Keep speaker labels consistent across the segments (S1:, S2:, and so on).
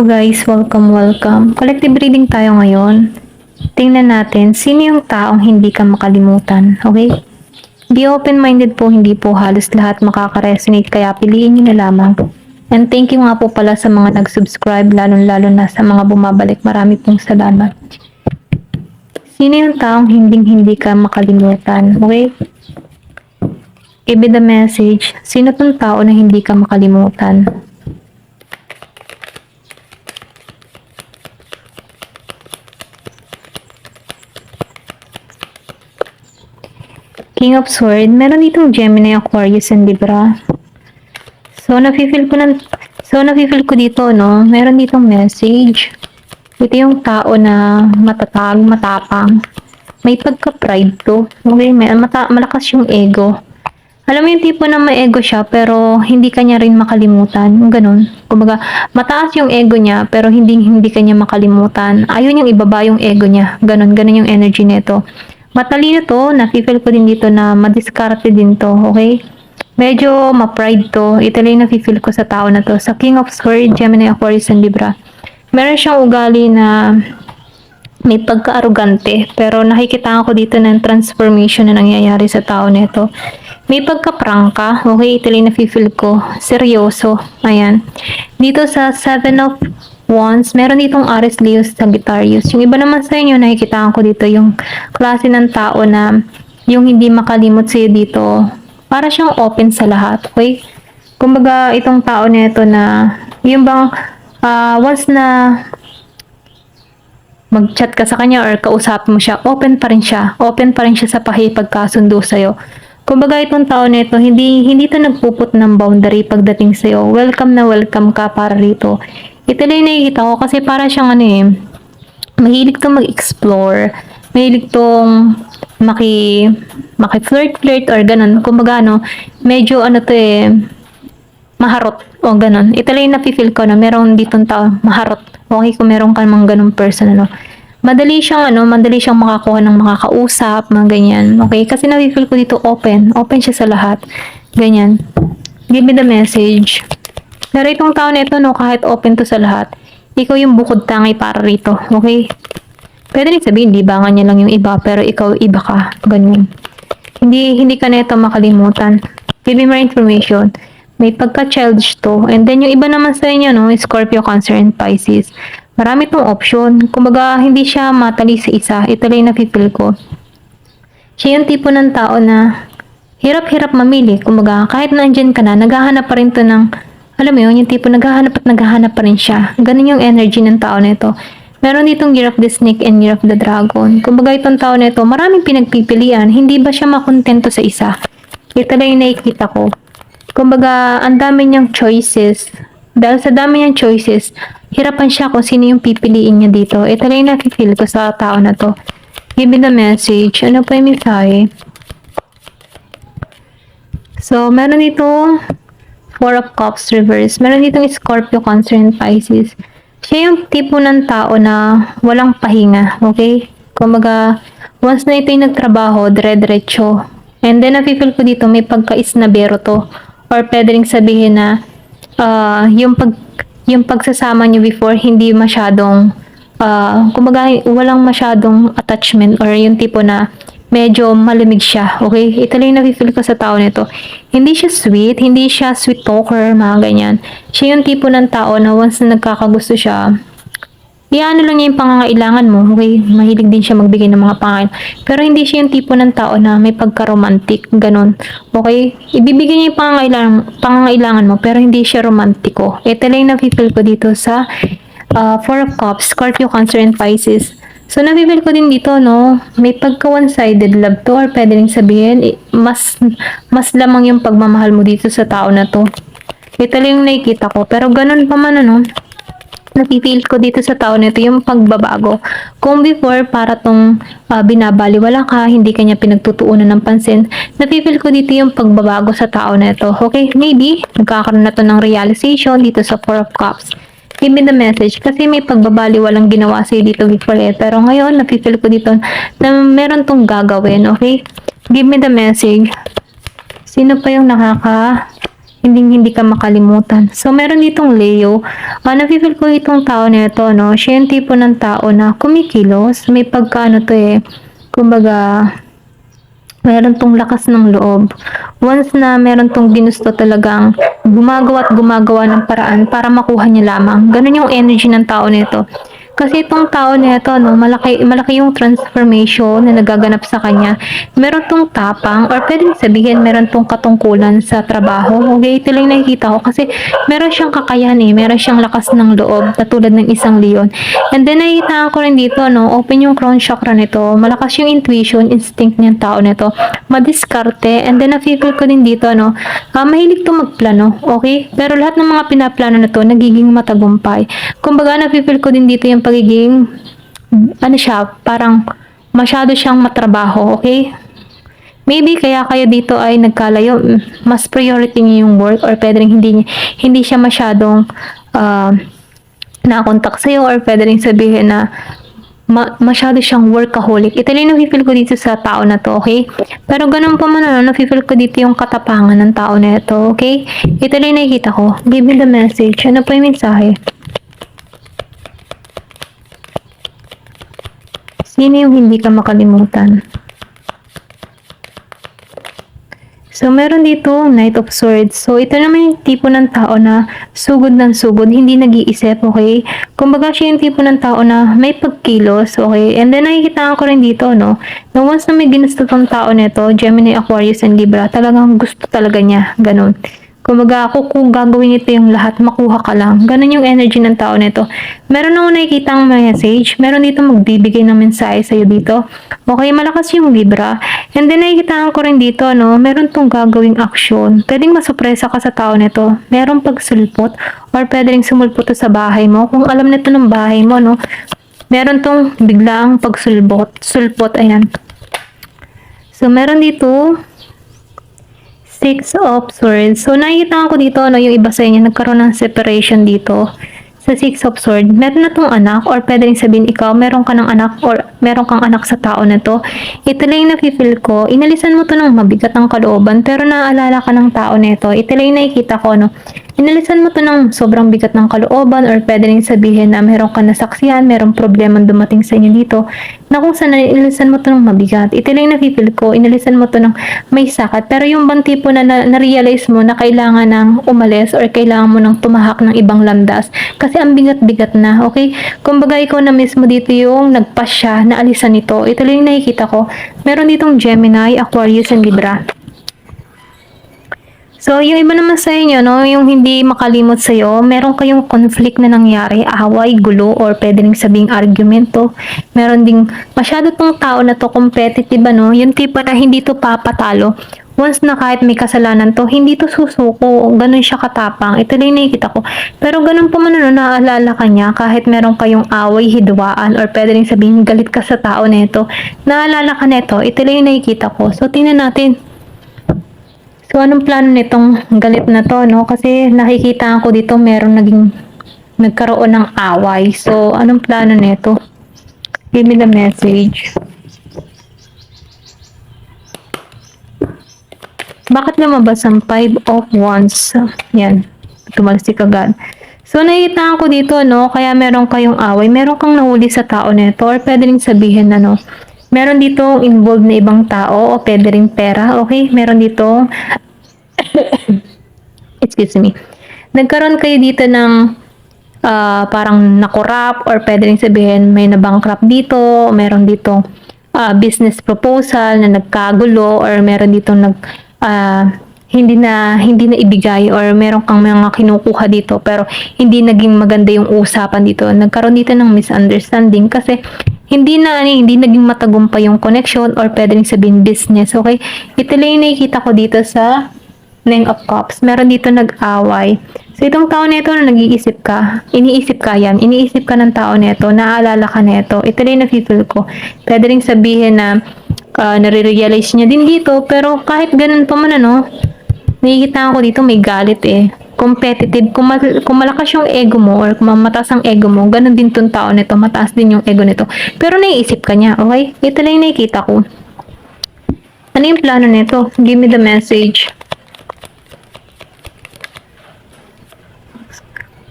S1: Guys, welcome. Collective reading tayo ngayon. Tingnan natin, sino yung taong hindi ka makalimutan, okay? Be open-minded po, hindi po halos lahat makaka-resonate, kaya piliin nyo na lamang. And thank you nga po pala sa mga nag-subscribe, lalong-lalo na sa mga bumabalik. Marami pong salamat. Sino yung taong hindi ka makalimutan, okay? Give me the message. Sino tong tao na hindi ka makalimutan? King of Swords, meron ditong Gemini, Aquarius, and Libra. So, nafe-feel ko dito, no? Meron ditong message. Ito yung tao na matatag, matapang. May pagka-pride to. Okay, malakas yung ego. Alam mo yung tipo na may ego siya, pero hindi kanya rin makalimutan. Yung ganun. Kumbaga, mataas yung ego niya, pero hindi kanya makalimutan. Ayaw niyang ibaba yung ego niya. Ganun yung energy nito. Matalino to, nafe-feel ko din dito na madiskarte din to, okay? Medyo ma-pride to. Ito lang yung nafe-feel ko sa tao na to. Sa King of Swords, Gemini, Aquarius, and Libra. Meron siyang ugali na may pagka-arugante, pero nakikita ko dito ng transformation na nangyayari sa tao nito. May pagka-prangka, okay? Ito lang yung nafe-feel ko. Seryoso. Ayan. Dito sa Seven of Wands, meron ditong Aries, Leo, Sagittarius. Yung iba naman sa inyo, nakikita ko dito yung klase ng tao na yung hindi makalimot sa'yo dito. Para siyang open sa lahat, okay? Kumbaga, itong tao nito na, yung bang, once na mag-chat ka sa kanya or kausap mo siya, open pa rin siya. Open pa rin siya sa pakipagkasundo sa'yo. Kumbaga, itong tao nito, hindi to nagpuput ng boundary pagdating sa'yo. Welcome na welcome ka para rito. Ito lang yung nakikita ko kasi para siyang mahilig tong mag-explore, mahilig tong maki-flirt or ganun. Kumbaga medyo maharot o ganun. Ito lang yung nafe-feel ko na meron ditong tao, maharot. Okay kung meron ka mang ganung person, madali siyang makakuha ng makakausap, mga ganyan. Okay? Kasi nafe-feel ko dito open siya sa lahat. Ganyan. Give me the message. Pero itong tao na ito, kahit open to sa lahat, ikaw yung bukod tangay para rito, okay? Pwede rin sabihin, libangan niya lang yung iba, pero ikaw iba ka, ganyan. Hindi ka na ito makalimutan. Give me more information. May pagka-childish to. And then yung iba naman sa inyo, Scorpio, Cancer, and Pisces. Marami tong option. Kumbaga, hindi siya matali sa isa. Ito lang yung nafe-feel ko. Siya yung tipo ng tao na hirap-hirap mamili. Kumbaga, kahit nandyan ka na, naghahanap pa rin to ng, alam mo yun, yung tipo naghahanap pa rin siya. Ganun yung energy ng tao na ito. Meron ditong Year of the Snake and Year of the Dragon. Kumbaga itong tao na ito, maraming pinagpipilian. Hindi ba siya makontento sa isa? Ito lang yung nakikita ko. Kumbaga, ang dami niyang choices. Dahil sa dami niyang choices, hirapan siya kung sino yung pipiliin niya dito. Ito lang yung nakikil ko sa tao na to. Give me the message. Ano pa yung mensahe? So, meron ditong Four of Cups reverse. Meron ditong Scorpio, Cancer, and Pisces. Siya yung tipo ng tao na walang pahinga, okay? Kumbaga, once na ito yung nagtrabaho, dire-diretso. And then, nafe-feel ko dito, may pagka-isnabero to. Or pwede rin sabihin na, yung pagsasama nyo before, hindi masyadong, kumbaga, walang masyadong attachment or yung tipo na medyo malamig siya, okay? Ito lang yung nafe-feel ko sa tao nito. Hindi siya sweet talker, mga ganyan. Siya yung tipo ng tao na once na nagkakagusto siya, iano lang niya yung pangangailangan mo, okay? Mahilig din siya magbigay ng mga pangangailangan. Pero hindi siya yung tipo ng tao na may pagka-romantic, ganun. Okay? Ibibigay niya yung pangangailangan mo, pero hindi siya romantiko. Ito lang yung nafe-feel ko dito sa Four of Cups, Scorpio, Cancer, and Pisces. So, nafe-feel ko din dito, may pagka one-sided love to, or pwede rin sabihin, mas lamang yung pagmamahal mo dito sa tao na to. Ito lang yung nakikita ko. Pero ganun pa man, nafe-feel ko dito sa tao nito yung pagbabago. Kung before, para tong binabaliwala ka, hindi kanya pinagtutuunan ng pansin, nafe-feel ko dito yung pagbabago sa tao nito. Okay, maybe, nagkakaroon na to ng realization dito sa Four of Cups. Give me the message kasi may pagbabaliwalang ginawa sa'yo dito before pero ngayon, nafe-feel ko dito na meron tong gagawin, okay? Give me the message. Sino pa yung hindi ka makalimutan. So, meron ditong Leo. Nafe-feel ko itong tao na ito, no? Siya yung tipo ng tao na kumikilos. May pagkaano to eh. Kumbaga, meron tong lakas ng loob. Once na meron tong ginusto talagang gumagawa at gumagawa ng paraan para makuha niya lamang. Ganun yung energy ng tao nito. Kasi itong tao nito, no, malaki yung transformation na nagaganap sa kanya. Meron tong tapang or pwedeng sabihin meron tong katungkulan sa trabaho. Okay, ito lang nakikita ko kasi meron siyang kakayahan eh, meron siyang lakas ng loob na tulad ng isang leon. And then nakikita ko rin dito, no, open yung crown chakra nito. Malakas yung intuition, instinct ng tao nito. Madiskarte. And then na-feel ko din dito, no, mahilig to magplano. Okay? Pero lahat ng mga pinaplano na to nagiging matagumpay. Kumbaga na-feel ko din dito yung pagiging ano siya, parang masyado siyang matrabaho, okay? Maybe kaya kayo dito ay nagkalayo, mas priority niyo yung work or pwede rin hindi siya masyadong na-contact sa'yo or pwede rin sabihin na masyado siyang workaholic. Ito lang na-feel ko dito sa tao na to, okay? Pero ganun pa man, na-feel ko dito yung katapangan ng tao na ito, okay? Ito lang nakikita ko. Give me the message. Ano po yung mensahe? Sino yung hindi ka makalimutan? So, meron dito Knight of Swords. So, ito naman yung tipo ng tao na sugod ng sugod, hindi nag-iisip, okay? Kumbaga, siya yung tipo ng tao na may pagkilos, okay? And then, nakikita ko rin dito, no? Na once na may ginusto tong tao nito, Gemini, Aquarius, and Libra, talagang gusto talaga niya, ganun. Kumbaga, kung gagawin ito yung lahat, makuha ka lang. Ganun yung energy ng tao nito. Meron akong nakikita ang message. Meron dito magbibigay ng mensahe sa'yo dito. Okay, malakas yung Libra. And then, nakikita ko rin dito, no, meron tong gagawing aksyon. Pwedeng masupresa ka sa tao nito. Meron pagsulpot or pwedeng sumulpot to sa bahay mo. Kung alam nito ng bahay mo, no, meron tong biglaang sulpot, ayan. So, meron dito Six of Swords. So, nakikita ko dito, no, yung iba sa inyo, nagkaroon ng separation dito. Sa Six of Swords, meron na tong anak, or pwede rin sabihin ikaw, meron ka ng anak, or meron kang anak sa tao na to. Ito lang yung nafe-feel ko, inalisan mo to ng mabigat ang kalooban, pero naaalala ka ng tao na ito. Ito lang yung nakikita ko, no. Inalisan mo to ng sobrang bigat ng kalooban or pwede rin sabihin na meron ka nasaksihan, merong problemang dumating sa inyo dito na kung saan inalisan mo to ng mabigat. Ito lang yung nafe-feel ko, inalisan mo to ng may sakit. Pero yung bang tipo na na-realize mo na kailangan ng umalis or kailangan mo ng tumahak ng ibang landas kasi ang bigat-bigat na, okay? Kumbaga ikaw na mismo dito yung nagpasya na alisan ito. Ito lang yung nakikita ko. Meron ditong Gemini, Aquarius, and Libra. So, yung iba naman sa inyo, no, yung hindi makalimot sa'yo, meron kayong conflict na nangyari, away, gulo, or pwede rin sabing argumento. Meron ding, masyado tong tao na to competitive, no, yung tipo na hindi to papatalo. Once na kahit may kasalanan to, hindi to susuko, ganun siya katapang. Ito lang nakikita ko. Pero ganun pa man, no, naaalala ka niya, kahit meron kayong away, hidwaan, or pwede rin sabihin, galit ka sa tao nito, naalala ka nito, ito lang nakikita ko. So, tingnan natin. So, anong plano nitong galit na to, no? Kasi nakikita ko dito meron nagkaroon ng away. So, anong plano nito? Give me the message. Bakit lumabas ang 5 of Wands? Yan. Tumalsik agad. So, nakikita ko dito, no? Kaya meron kayong away. Meron kang nahuli sa tao nito. Or pwede rin sabihin na, no? Meron dito involved na ibang tao o pwede rin pera, okay? Meron dito excuse me. Nagkaroon kayo dito ng parang nakorap or pwede rin sabihin may nabankrupt dito, meron dito business proposal na nagkagulo or meron dito hindi na ibigay or meron kang mga kinukuha dito pero hindi naging maganda yung usapan dito. Nagkaroon dito ng misunderstanding kasi hindi naging matagumpay yung connection or pwede rin sabihin business, okay? Ito lang yung nakikita ko dito sa Nine of Cups. Meron dito nag-away. So, itong tao nito na iniisip ka ng tao nito, naaalala ka nito. Ito lang yung nafe-feel ko. Pwede rin sabihin na nare-realize niya din dito, pero kahit ganun pa man, nakikita ko dito may galit eh. Competitive. Kung malakas yung ego mo or kung mataas ang ego mo, ganun din tong tao nito. Mataas din yung ego nito. Pero naiisip ka niya, okay? Ito lang yung nakikita ko. Ano yung plano nito? Give me the message.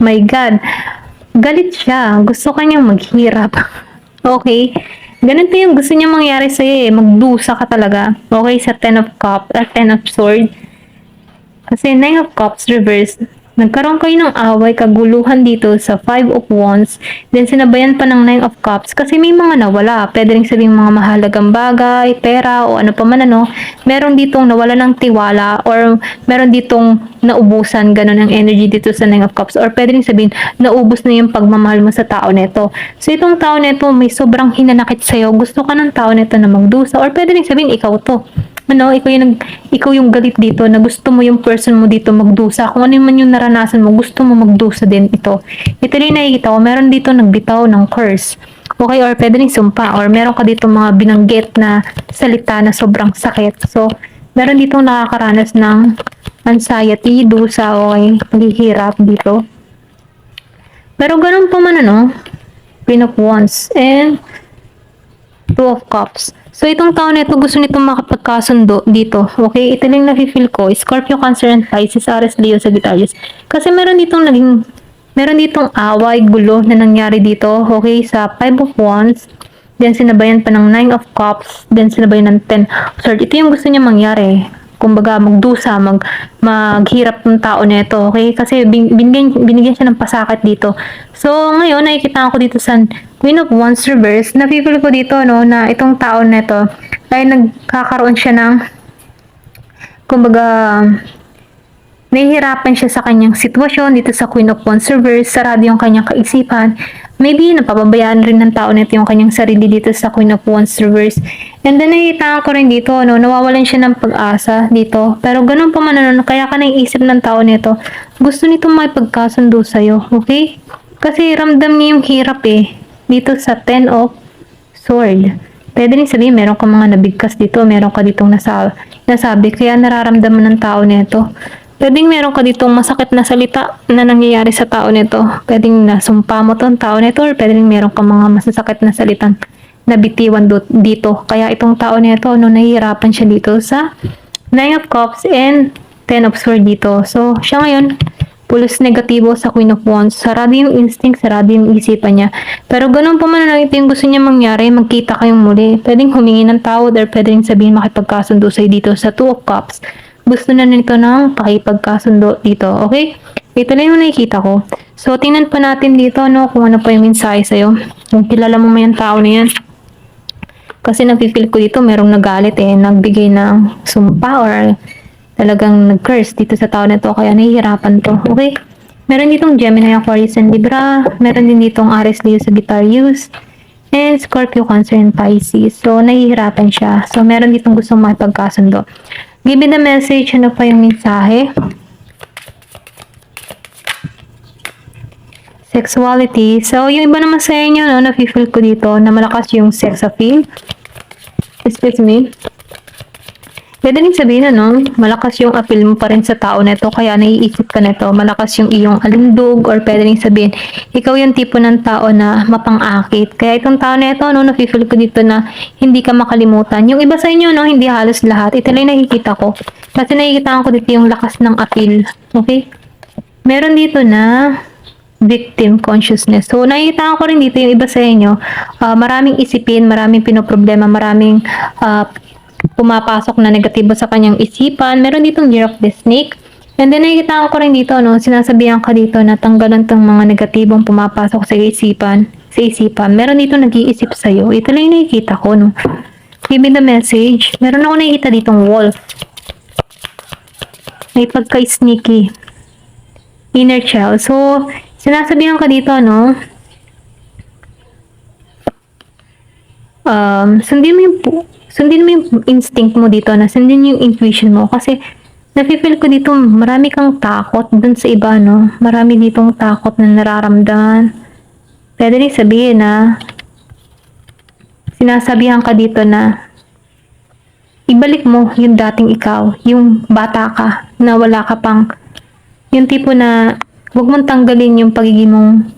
S1: My God, galit siya. Gusto kanyang maghirap. Okay? Ganito yung gusto niya mangyari sa'yo eh. Magdusa ka talaga. Okay, sa 10 of Cups, 10 of Swords. Kasi 9 of Cups reverse, nagkaroon kayo ng away, kaguluhan dito sa 5 of Wands, then sinabayan pa ng 9 of Cups kasi may mga nawala. Pwede rin sabihin mga mahalagang bagay, pera, o ano pa man ano. Meron ditong nawala ng tiwala or meron ditong naubusan, ganun ang energy dito sa 9 of Cups. Or pwede rin sabihin, naubos na yung pagmamahal mo sa tao neto. So itong tao neto may sobrang hinanakit sa'yo. Gusto ka ng tao neto na magdusa or pwede rin sabihin, ikaw to. Ano, ikaw yung galit dito na gusto mo yung person mo dito magdusa. Kung ano man yung naranasan mo, gusto mo magdusa din ito. Ito rin nakikita ko, meron dito nagbitaw ng curse. Okay, or pwede rin sumpa, or meron ka dito mga binanggit na salita na sobrang sakit. So, meron dito nakakaranas ng anxiety, dusa, okay, paghihirap dito. Pero ganun pa man ano, Queen of Wands, and Two of Cups. So, itong taon na ito, gusto nitong makapagkasundo dito. Okay? Ito lang nafe-feel ko. Scorpio, Cancer, and Pisces, Aries, Leo, Sagittarius. Kasi meron ditong away, gulo na nangyari dito. Okay? Sa 5 of Wands. Then, sinabayan pa ng 9 of Cups. Then, sinabayan ng 10 of Swords. Ito yung gusto niya mangyari. Kumbaga, magdusa, maghirap ng tao nito. Okay? Kasi, binigyan siya ng pasakit dito. So, ngayon, nakikita ko dito sa Queen of Wands reverse, na-feel ko dito, no, na itong tao neto ay nagkakaroon siya ng, kumbaga, nahihirapan siya sa kanyang sitwasyon dito sa Queen of Wands reverse, sarado yung kanyang kaisipan. Maybe, napapabayaan rin ng tao neto yung kanyang sarili dito sa Queen of Wands reverse. And then, nakikita ko rin dito, no, nawawalan siya ng pag-asa dito. Pero ganun pa man, ano, kaya ka naiisip ng tao neto, gusto nito makipagkasundo sa'yo, okay? Kasi ramdam niya yung hirap eh. Dito sa 10 of Sword. Pwede rin sabihin, meron ka mga nabigkas dito, meron ka ditong nasabi, kaya nararamdaman ng tao nito. Pwedeng meron ka ditong masakit na salita na nangyayari sa tao nito. Pwedeng nasumpa mo tong tao nito, or pwedeng meron ka mga masasakit na salitang nabitiwan dito. Kaya itong tao nito, no, nahihirapan siya dito sa 9 of Cups and 10 of Swords dito. So, siya ngayon, pulos negatibo sa Queen of Wands. Sarado yung instinct, sarado yung isipan niya. Pero ganun pa man, ito yung gusto niya mangyari, magkita kayong muli. Pwedeng humingi ng tawad or pwedeng sabihin makipagkasundo sa'yo dito sa 2 of Cups. Gusto na nito ng pakipagkasundo dito, okay? Ito lang yung nakikita ko. So, tingnan pa natin dito, no, kung ano pa yung mensahe sa'yo. Kung kilala mo may yung tao na yan. Kasi napipil ko dito, merong nagalit eh, nagbigay ng sumpa or talagang nag-curse dito sa tao na to, kaya nahihirapan to. Okay? Meron ditong Gemini, Aquarius, and Libra. Meron din ditong Aries, Leo, Sagittarius, and Scorpio, Cancer, and Pisces. So, nahihirapan siya. So, meron ditong gustong makipagkasundo. Give me the message. Ano pa yung mensahe? Sexuality. So, yung iba naman sa inyo, no, nafe-feel ko dito na malakas yung sex appeal. Excuse me. Pwede rin sabihin na, no, malakas yung appeal mo pa rin sa tao neto, kaya naiisip ka neto, malakas yung iyong alindog, or pwede rin sabihin, ikaw yung tipo ng tao na mapang-akit. Kaya itong tao neto, no, nafe-feel ko dito na hindi ka makalimutan. Yung iba sa inyo, no, hindi halos lahat. Ito lang nakikita ko. Kasi nakikita ko dito yung lakas ng appeal. Okay? Meron dito na victim consciousness. So, nakikita ko rin dito yung iba sa inyo, maraming isipin, maraming pinoproblema, maraming pumapasok na negatibo sa kanyang isipan. Meron ditong Year of the Snake. And then, nakikita ko rin dito, no, sinasabihan ka dito na tanggalan tong mga negatibong pumapasok sa isipan. Meron dito nag-iisip sa'yo. Ito lang yung nakikita ko, no. Give me the message. Meron ako nakikita ditong wolf. May pagka-sneaky. Inner child. So, sinasabihan ka dito, no, sundin mo yung instinct mo dito, na sundin mo yung intuition mo, kasi nafe-feel ko dito marami kang takot dun sa iba, no? Marami ditong takot na nararamdaman. Pwede rin sabihin na sinasabihan ka dito na ibalik mo yung dating ikaw, yung bata ka, na wala ka pang, yung tipo na huwag mong tanggalin yung pagiging mong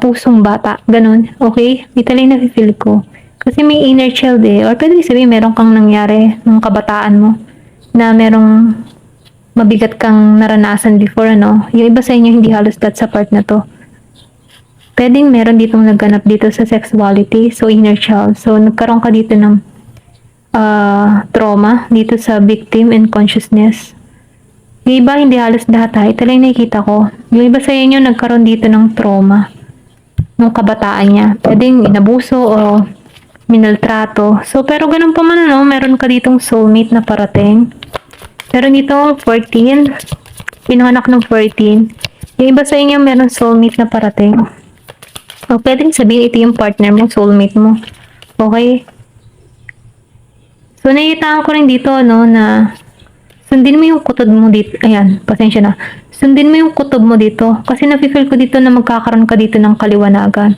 S1: pusong bata, ganun, okay? Ito lang nafe-feel ko. Kasi may inner child eh. Or pwede sabihin, meron kang nangyari ng kabataan mo na merong mabigat kang naranasan before, ano. Yung iba sa inyo, hindi halos lahat sa part na to. Pwedeng meron ditong nagganap dito sa sexuality, so inner child. So, nagkaroon ka dito ng trauma dito sa victim and consciousness. Yung iba, hindi halos lahat ha. Ito lang nakikita ko. Yung iba sa inyo, nagkaroon dito ng trauma nung kabataan niya. Pwedeng inabuso o minaltrato. So, pero ganun pa man, ano, meron ka ditong soulmate na parating. Meron dito 14. Pinanganak ng 14. Yung iba sa inyo, meron soulmate na parating. O, pwedeng sabihin ito yung partner mo, soulmate mo. Okay? So, nakitaan ko rin dito, no, na sundin mo yung kutob mo dito. Ayan, pasensya na. Sundin mo yung kutob mo dito. Kasi nafe-feel ko dito na magkakaroon ka dito ng kaliwanagan.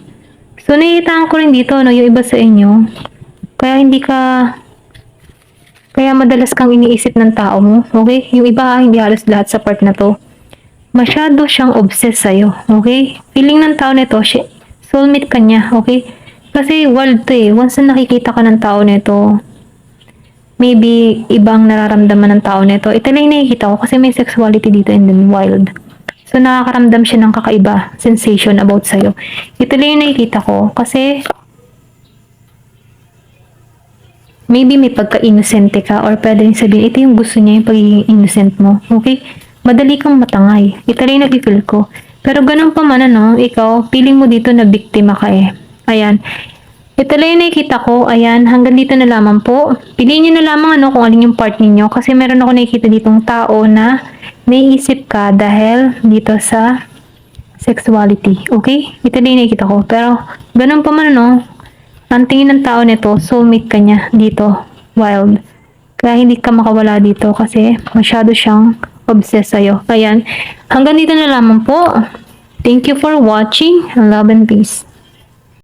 S1: So, nakitaan ko rin dito, no, yung iba sa inyo. Kaya madalas kang iniisip ng tao mo. Okay? Yung iba, hindi halos lahat sa part na to. Masyado siyang obsessed sa'yo. Okay? Feeling ng tao nito, soulmate ka niya. Okay? Kasi wild to eh. Once na nakikita ka ng tao nito, maybe ibang nararamdaman ng tao nito. Ito lang yung nakikita ko kasi may sexuality dito and then wild. So, nakakaramdam siya ng kakaiba sensation about sa'yo. Ito lang yung nakikita ko kasi maybe may pagka-innocente ka or pwede rin sabihin, ito yung gusto niya, yung pagiging innocent mo. Okay? Madali kang matangay. Ito lang yung nag-feel ko. Pero ganun pa man, ano, ikaw, feeling mo dito na biktima ka eh. Ayan. Ito lang yung nakikita ko. Ayan, hanggang dito na lamang po. Piliin nyo na lamang ano kung alin yung part ninyo. Kasi meron ako nakikita ditong tao na naiisip ka dahil dito sa sexuality. Okay? Ito lang yung nakikita ko. Pero, ganun pa man ano, ang tingin ng tao nito, soulmate ka niya dito. Wild. Kaya hindi ka makawala dito kasi masyado siyang obsessed sa'yo. Ayan. Hanggang dito na lamang po. Thank you for watching. Love and peace.